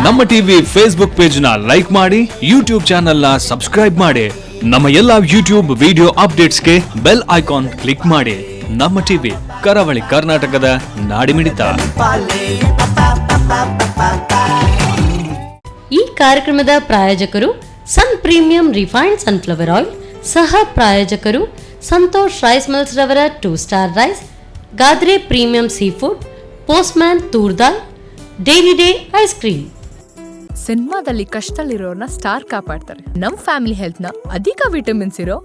ನಮ್ಮ TV Facebook page ನ like ಮಾಡಿ, ಯೂಟ್ಯೂಬ್ ಚಾನೆಲ್ ನ ಸಬ್ಸ್ಕ್ರೈಬ್ ಮಾಡಿ. ನಮ್ಮ ಎಲ್ಲಾ ಯೂಟ್ಯೂಬ್ ವಿಡಿಯೋ ಅಪ್ಡೇಟ್ಸ್ಗೆ ಬೆಲ್ ಐಕಾನ್ ಕ್ಲಿಕ್ ಮಾಡಿ. ನಮ್ಮ ಟಿವಿ ಕರಾವಳಿ ಕರ್ನಾಟಕದ ನಾಡಿಮಿಡಿತ. ಈ ಕಾರ್ಯಕ್ರಮದ ಪ್ರಾಯೋಜಕರು Sun premium refined sunflower oil, ಸಹ ಪ್ರಾಯೋಜಕರು ಸಂತೋಷ್ ರೈಸ್ ಮಿಲ್ಸ್ ರವರ 2 star rice, Gadre premium sea food, Postman toor dal, Daily Day ice cream. ಸಿನಿಮಾದಲ್ಲಿ ಕಷ್ಟದಲ್ಲಿರೋರ್ನ ಸ್ಟಾರ್ ಕಾಪಾಡ್ತಾರೆ. ನಮ್ ಫ್ಯಾಮಿಲಿ ಹೆಲ್ತ್ ನ ಅಧಿಕ ವಿಟಮಿನ್ಸ್ ಇರೋ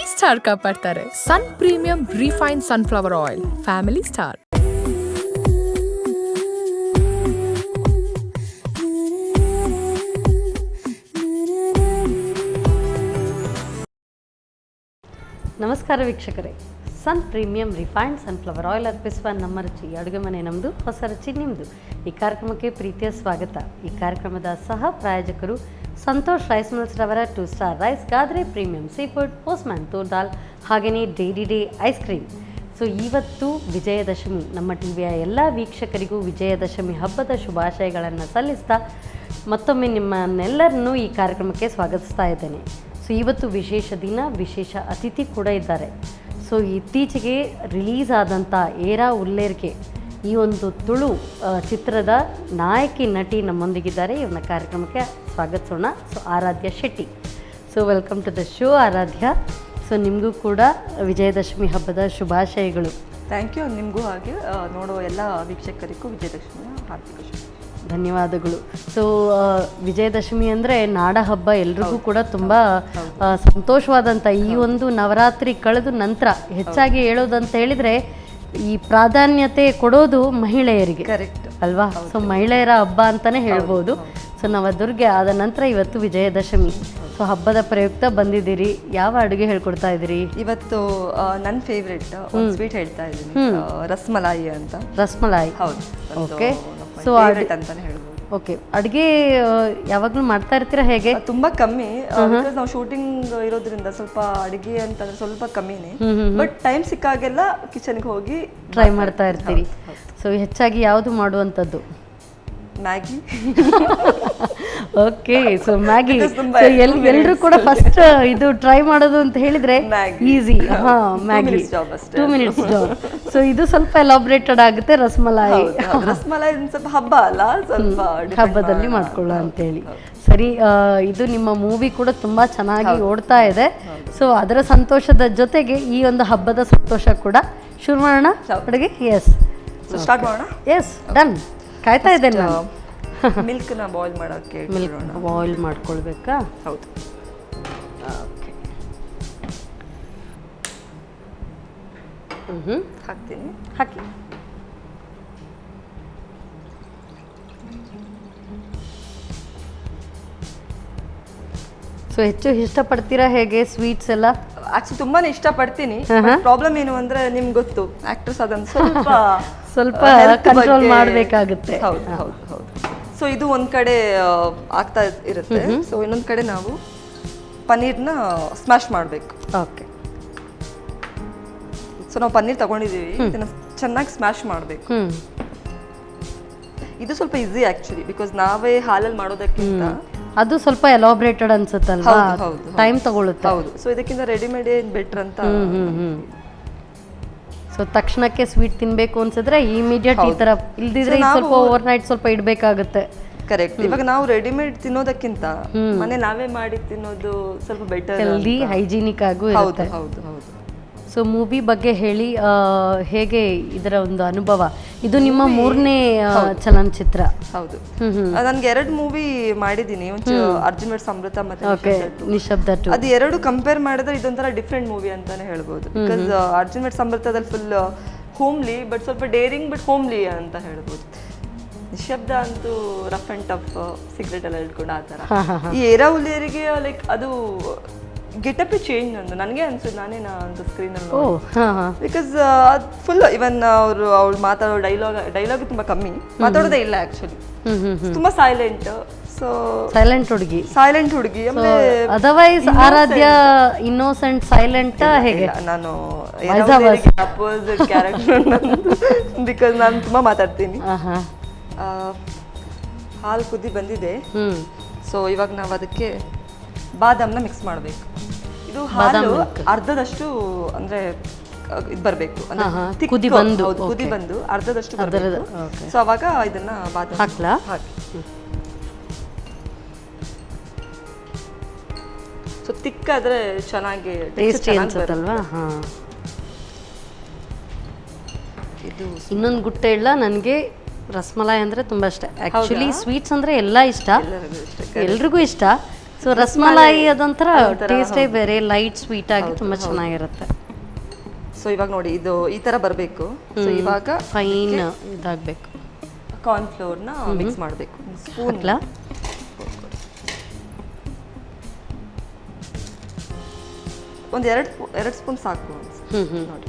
ಈ ಸ್ಟಾರ್ ಕಾಪಾಡ್ತಾರೆ. Sun premium refined sunflower oil, family star. ನಮಸ್ಕಾರ ವೀಕ್ಷಕರೇ, Sun premium refined sunflower oil ಅರ್ಪಿಸುವ ನಮ್ಮ ರುಚಿ ಅಡುಗೆ ಮನೆ ನಮ್ಮದು, ಹೊಸ ರುಚಿ ನಿಮ್ಮದು. ಈ ಕಾರ್ಯಕ್ರಮಕ್ಕೆ ಪ್ರೀತಿಯ ಸ್ವಾಗತ. ಈ ಕಾರ್ಯಕ್ರಮದ ಸಹ ಪ್ರಾಯೋಜಕರು ಸಂತೋಷ್ ರೈಸ್ ಮಿಲ್ಸ್ ರವರ 2 star rice, Gadre premium sea food, Postman toor dal, ಹಾಗೆಯೇ Daily Day ice cream. So ಇವತ್ತು ವಿಜಯದಶಮಿ. ನಮ್ಮ ಟಿವಿಯ ಎಲ್ಲ ವೀಕ್ಷಕರಿಗೂ ವಿಜಯದಶಮಿ ಹಬ್ಬದ ಶುಭಾಶಯಗಳನ್ನು ಸಲ್ಲಿಸ್ತಾ ಮತ್ತೊಮ್ಮೆ ನಿಮ್ಮನ್ನೆಲ್ಲರನ್ನೂ ಈ ಕಾರ್ಯಕ್ರಮಕ್ಕೆ ಸ್ವಾಗತಿಸ್ತಾ ಇದ್ದೇನೆ. ಸೊ ಇವತ್ತು ವಿಶೇಷ ದಿನ, ವಿಶೇಷ ಅತಿಥಿ ಕೂಡ ಇದ್ದಾರೆ. ಸೊ ಇತ್ತೀಚೆಗೆ ರಿಲೀಸ್ ಆದಂಥ ಏರಾ ಉಲ್ಲೇರ್ಗೆ ಈ ಒಂದು ತುಳು ಚಿತ್ರದ ನಾಯಕಿ ನಟಿ ನಮ್ಮೊಂದಿಗಿದ್ದಾರೆ. ಇವ್ರನ್ನ ಕಾರ್ಯಕ್ರಮಕ್ಕೆ ಸ್ವಾಗತಿಸೋಣ. So Aradhya Shetty. So welcome to the show Aradhya. So ನಿಮಗೂ ಕೂಡ ವಿಜಯದಶಮಿ ಹಬ್ಬದ ಶುಭಾಶಯಗಳು. Thank you. ನಿಮಗೂ ಹಾಗೆ ನೋಡುವ ಎಲ್ಲ ವೀಕ್ಷಕರಿಗೂ ವಿಜಯದಶಮಿಯ ಹಾರ್ದಿಕ ಶುಭ. ಧನ್ಯವಾದಗಳು. ಸೊ ವಿಜಯದಶಮಿ ಅಂದರೆ ನಾಡ ಹಬ್ಬ, ಎಲ್ರಿಗೂ ಕೂಡ ತುಂಬ ಸಂತೋಷವಾದಂಥ ಈ ಒಂದು ನವರಾತ್ರಿ ಕಳೆದ ನಂತರ ಹೆಚ್ಚಾಗಿ ಹೇಳೋದಂತ ಹೇಳಿದರೆ ಈ ಪ್ರಾಧಾನ್ಯತೆ ಕೊಡೋದು ಮಹಿಳೆಯರಿಗೆ, ಕರೆಕ್ಟ್ ಅಲ್ವಾ? ಸೊ ಮಹಿಳೆಯರ ಹಬ್ಬ ಅಂತಲೇ ಹೇಳ್ಬೋದು. ಸೊ ನವದುರ್ಗೆ ಆದ ನಂತರ ಇವತ್ತು ವಿಜಯದಶಮಿ. ಸೊ ಹಬ್ಬದ ಪ್ರಯುಕ್ತ ಬಂದಿದ್ದೀರಿ. ಯಾವ ಅಡುಗೆ ಹೇಳ್ಕೊಡ್ತಾ ಇದ್ದೀರಿ ಇವತ್ತು? ನನ್ನ ಫೇವ್ರೆಟ್ ಸ್ವೀಟ್ ಹೇಳ್ತಾ ಇದ್ದೀನಿ, ರಸ್ಮಲಾಯಿ ಅಂತ. ರಸ್ಮಲಾಯಿ, ಹೌದು. ಓಕೆ. ಸೊ ಅಂತಾನೆ ಹೇಳ್ಬೋದು. ಓಕೆ. ಅಡುಗೆ ಯಾವಾಗಲೂ ಮಾಡ್ತಾ ಇರ್ತೀರಾ ಹೇಗೆ? ತುಂಬಾ ಕಮ್ಮಿ, ಬಿಕಾಸ್ ನಾವು ಶೂಟಿಂಗ್ ಇರೋದ್ರಿಂದ ಸ್ವಲ್ಪ ಅಡುಗೆ ಅಂತಂದ್ರೆ ಸ್ವಲ್ಪ ಕಮ್ಮಿನೇ. ಬಟ್ ಟೈಮ್ ಸಿಕ್ಕಾಗೆಲ್ಲ ಕಿಚನ್ಗೆ ಹೋಗಿ ಟ್ರೈ ಮಾಡ್ತಾ ಇರ್ತೀರಿ. ಸೊ ಹೆಚ್ಚಾಗಿ ಯಾವುದು ಮಾಡುವಂಥದ್ದು? ಮ್ಯಾಗಿ. ಓಕೆ. ಸೊ ಮ್ಯಾಗಿ ಎಲ್ಲರೂ ಕೂಡ ಫಸ್ಟ್ ಇದು ಟ್ರೈ ಮಾಡೋದು ಅಂತ ಹೇಳಿದ್ರೆ easy. Maggi 2 minutes job. So ಇದು ಸ್ವಲ್ಪ ಎಲಾಬ್ರೇಟೆಡ್ ಆಗುತ್ತೆ. ರಸ್ಮಲಾಯಿ ರಸ್ಮಲಾಯಿ ಸ್ವಲ್ಪ ಹಬ್ಬ ಅಲ್ಲ, ಸ್ವಲ್ಪ ಹಬ್ಬದಲ್ಲಿ ಮಾಡ್ಕೊಳ್ಳೋ ಅಂತೇಳಿ. ಸರಿ, ಇದು ನಿಮ್ಮ ಮೂವಿ ಕೂಡ ತುಂಬಾ ಚೆನ್ನಾಗಿ ಓಡ್ತಾ ಇದೆ. ಸೊ ಅದರ ಸಂತೋಷದ ಜೊತೆಗೆ ಈ ಒಂದು ಹಬ್ಬದ ಸಂತೋಷ ಕೂಡ. ಶುರು ಮಾಡೋಣ ಅಡುಗೆ? ಎಸ್, ಸ್ಟಾರ್ಟ್ ಮಾಡೋಣ. Yes, done. ಕಾಯ್ತಾ ಇದ್ದೇನೆ ನಾನು. ಮಿಲ್ಕ್ನ ಬಾಯ್ಲ್ ಮಾಡೋಕ್ಕೆ. ಮಿಲ್ಕ್ ಬಾಯ್ಲ್ ಮಾಡ್ಕೊಳ್ಬೇಕಾ? ಹೌದು. ಓಕೆ. ಹಾಕ್ತೀನಿ. ಹಾಕಿ. ಸೊ ಹೆಚ್ಚು ಇಷ್ಟಪಡ್ತೀರಾ ಹೇಗೆ ಸ್ವೀಟ್ಸ್ ಎಲ್ಲ? ಆಕ್ಚುಲಿ ತುಂಬಾನೇ ಇಷ್ಟಪಡ್ತೀನಿ. ಪ್ರಾಬ್ಲಮ್ ಏನು ಅಂದ್ರೆ ನಿಮ್ಗೆ ಗೊತ್ತು, ಆಕ್ಟ್ರೆಸ್ ಅದಂತ ಸ್ವಲ್ಪ ಕಂಟ್ರೋಲ್ ಮಾಡಬೇಕಾಗುತ್ತೆ. ಹೌದು ಹೌದು ಹೌದು. ಸೊ ಇದು ಒಂದ್ ಕಡೆ ಆಗ್ತಾ ಇರುತ್ತೆ. ಸೊ ಇನ್ನೊಂದ್ ಕಡೆ ನಾವು ಪನ್ನೀರ್ನ ಸ್ಮ್ಯಾಶ್ ಮಾಡಬೇಕು. ಓಕೆ. ಸೊ ನಾವು ಪನ್ನೀರ್ ತಗೊಂಡಿದೀವಿ, ಇದನ್ನ ಚೆನ್ನಾಗಿ ಸ್ಮ್ಯಾಶ್ ಮಾಡಬೇಕು. ಇದು ಸ್ವಲ್ಪ ಈಸಿ ಆಕ್ಚುಲಿ, ಬಿಕಾಸ್ ನಾವೇ ಹಾಲಲ್ಲಿ ಮಾಡೋದಕ್ಕಿಂತ ಅದು ಸ್ವಲ್ಪ ಎಲಾಬ್ರೇಟೆಡ್ ಅನ್ಸುತ್ತಲ್ವಾ, ಟೈಮ್ ತಗೊಳುತ್ತೆ. ಹೌದು. ಸೊ ಇದಕ್ಕಿಂತ ರೆಡಿಮೇಡ್ ಏನ್ ಬೆಟರ್ ಅಂತ. ಸೊ ತಕ್ಷಣಕ್ಕೆ ಸ್ವೀಟ್ ತಿನ್ಬೇಕು ಅನ್ಸಿದ್ರೆ ಇಮಿಡಿಯೇಟ್ ಈ ತರ, ಇಲ್ದಿದ್ರೆ ಸ್ವಲ್ಪ ಓವರ್ ನೈಟ್ ಸ್ವಲ್ಪ ಇಡ್ಬೇಕಾಗುತ್ತೆ. ಕರೆಕ್ಟ್. ಇವಾಗ ನಾವು ರೆಡಿಮೇಡ್ ತಿನ್ನೋದಕ್ಕಿಂತ ಮನೆ ನಾವೇ ಮಾಡಿ ತಿನ್ನೋದು ಸ್ವಲ್ಪ ಬೆಟರ್, ಹೆಲ್ದಿ, ಹೈಜಿನಿಕ್ ಆಗೂ ಇರುತ್ತೆ. ಹೌದು ಹೌದು. ಸೊ ಮೂವಿ ಬಗ್ಗೆ ಹೇಳಿ, ಹೇಗೆ ಇದರ ಒಂದು ಅನುಭವ? ಇದು ನಿಮ್ಮ 3ನೇ ಚಲನಚಿತ್ರ. ಹೌದು. ನನ್ಗೆ 2 ಮೂವಿ ಮಾಡಿದ್ದೀನಿ, ಅರ್ಜುನ್ ವೇಡ್ಸ್ ಅಮೃತ ಮತ್ತೆ ನಿಶಬ್ದ 2. ಅದು 2 ಕಂಪೇರ್ ಮಾಡಿದ್ರೆ ಇದೊಂಥರ ಡಿಫ್ರೆಂಟ್ ಮೂವಿ ಅಂತಾನೆ ಹೇಳ್ಬೋದು. ಬಿಕಾಸ್ ಅರ್ಜುನ್ ವೇಡ್ಸ್ ಅಮೃತದಲ್ಲಿ ಫುಲ್ ಹೋಮ್ಲಿ, ಬಟ್ ಸ್ವಲ್ಪ ಡೇರಿಂಗ್ ಬಟ್ ಹೋಮ್ಲಿ ಅಂತ ಹೇಳ್ಬೋದು. ನಿಶಬ್ದ ಅಂತೂ ರಫ್ ಅಂಡ್ ಟಫ್, ಸಿಗರೇಟ್ ಎಲ್ಲ ಹಿಡ್ಕೊಂಡು ಆ ತರ. ಈ ಏರಾ ಉಲ್ಲೇರಿಗೆ ಲೈಕ್ ಅದು ಗೆಟಪ್ ಚೇಂಜ್ ಅಂದು ನನಗೆ ಅನ್ಸುತ್ತೆ. ನಾನೇನಾ ಅಂತ ಸ್ಕ್ರೀನಲ್ಲಿ, ಬಿಕಾಸ್ ಅದು ಫುಲ್ ಇವನ್ ಅವ್ರು ಮಾತಾಡೋ ಡೈಲಾಗ್ ತುಂಬಾ ಕಮ್ಮಿ, ಮಾತಾಡೋದೇ ಇಲ್ಲ ಆಕ್ಚುಲಿ. ತುಂಬಾ ಸೈಲೆಂಟ್. ಸೊ ಸೈಲೆಂಟ್ ಹುಡುಗಿ. ಅದರ್ವೈಸ್ ಆರಾಧ್ಯ ಇನ್ನೋಸೆಂಟ್ ಸೈಲೆಂಟ್ ಹೇಗೆ? ನಾನು ಅಪೋಸಿಟ್ ಕ್ಯಾರೆಕ್ಟರ್, ಬಿಕಾಸ್ ನಾನು ತುಂಬಾ ಮಾತಾಡ್ತೀನಿ. ಹಾಲು ಕುದಿ ಬಂದಿದೆ. ಹ್ಞೂ ಸೊ ಇವಾಗ ನಾವು ಅದಕ್ಕೆ ಬಾದಾಮ್ನ ಮಿಕ್ಸ್ ಮಾಡಬೇಕು. ಇದು ಹಾಲು ಅರ್ಧದಷ್ಟು ಅಂದರೆ ಇದು ಬರಬೇಕು, ಕುದಿ ಬಂದು ಕುದಿ ಬಂದು ಅರ್ಧದಷ್ಟು ಬರಬೇಕು. ಸೊ ಅವಾಗ ಇದನ್ನ ಬಾದಾಮ್ ಹಾಕ್ಲಾ? ಹಾಕಿ. ಸೊ ತಿಕ್ಕಾದ್ರೆ ಚೆನ್ನಾಗಿ ಟೇಸ್ಟಿ ಅನ್ಸುತ್ತಲ್ವಾ? ಹಾಂ. ಇದು ಇನ್ನೊಂದು ಗುಟ್ಟ ಇಲ್ಲ, ನನಗೆ ರಸ್ಮಲಾಯಿ ಅಂದರೆ ತುಂಬ ಇಷ್ಟ. ಆ್ಯಕ್ಚುಲಿ ಸ್ವೀಟ್ಸ್ ಅಂದರೆ ಎಲ್ಲ ಇಷ್ಟ, ಎಲ್ರಿಗೂ ಇಷ್ಟ. ಸೊ ರಸ್ಮಲಾಯಿ ಅದೊಂಥರ ಟೇಸ್ಟೇ ಬೇರೆ, ಲೈಟ್ ಸ್ವೀಟ್ ಆಗಿ ತುಂಬ ಚೆನ್ನಾಗಿರುತ್ತೆ. ಸೊ ಇವಾಗ ನೋಡಿ ಇದು ಈ ಥರ ಬರಬೇಕು. ಸೊ ಇವಾಗ ಫೈನ್ ಇದಾಗಬೇಕು. ಕಾರ್ನ್ಫ್ಲೋರ್ನ ಮಿಕ್ಸ್ ಮಾಡಬೇಕು. ಸ್ಪೂನ್ ಹಾಕ್ಲಾ? ಒಂದು ಎರಡು ಸ್ಪೂನ್ ಸಾಕು ನೋಡಿ.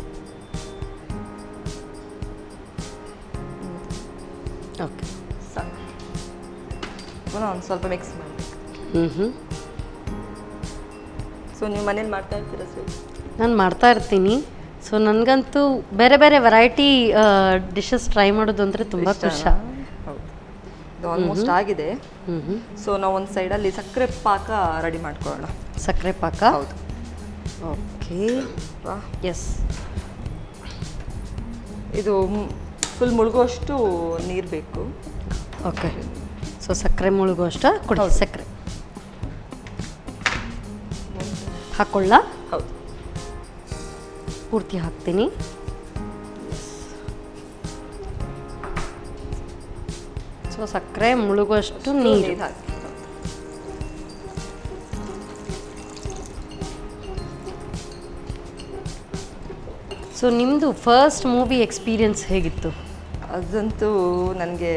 ಓಕೆ, ಸಾಕು. ಒಂದು ಸ್ವಲ್ಪ ಮಿಕ್ಸ್ ಮಾಡಬೇಕು. ಸೊ ನೀವು ಮನೇಲಿ ಮಾಡ್ತಾ ಇರ್ತೀರಾ ಸ್ವೀಟ್? ನಾನು ಮಾಡ್ತಾ ಇರ್ತೀನಿ. ಸೊ ನನಗಂತೂ ಬೇರೆ ಬೇರೆ ವೆರೈಟಿ ಡಿಶಸ್ ಟ್ರೈ ಮಾಡೋದು ಅಂದರೆ ತುಂಬ ಖುಷಿ. ಹೌದು, ಇದು ಆಲ್ಮೋಸ್ಟ್ ಆಗಿದೆ. ಸೊ ನಾವು ಒಂದು ಸೈಡಲ್ಲಿ ಸಕ್ಕರೆ ಪಾಕ ರೆಡಿ ಮಾಡ್ಕೊಳ್ಳೋಣ. ಸಕ್ಕರೆ ಪಾಕ? ಹೌದು. Okay, yes. ಇದು ಫುಲ್ ಮುಳುಗುವಷ್ಟು ನೀರು ಬೇಕು. ಓಕೆ, ಸೊ ಸಕ್ಕರೆ ಮುಳುಗುವಷ್ಟು ಕೊಡಿ. ಸಕ್ಕರೆ ಹಾಕೊಳ್ಳ? ಹೌದು, ಪೂರ್ತಿ ಹಾಕ್ತೀನಿ. ಸೊ ಸಕ್ಕರೆ ಮುಳುಗುವಷ್ಟು ನೀರು ಹಾಕಿ. ಸೊ ನಿಮ್ಮದು ಫಸ್ಟ್ ಮೂವಿ ಎಕ್ಸ್ಪೀರಿಯನ್ಸ್ ಹೇಗಿತ್ತು? ಅದಂತೂ ನನಗೆ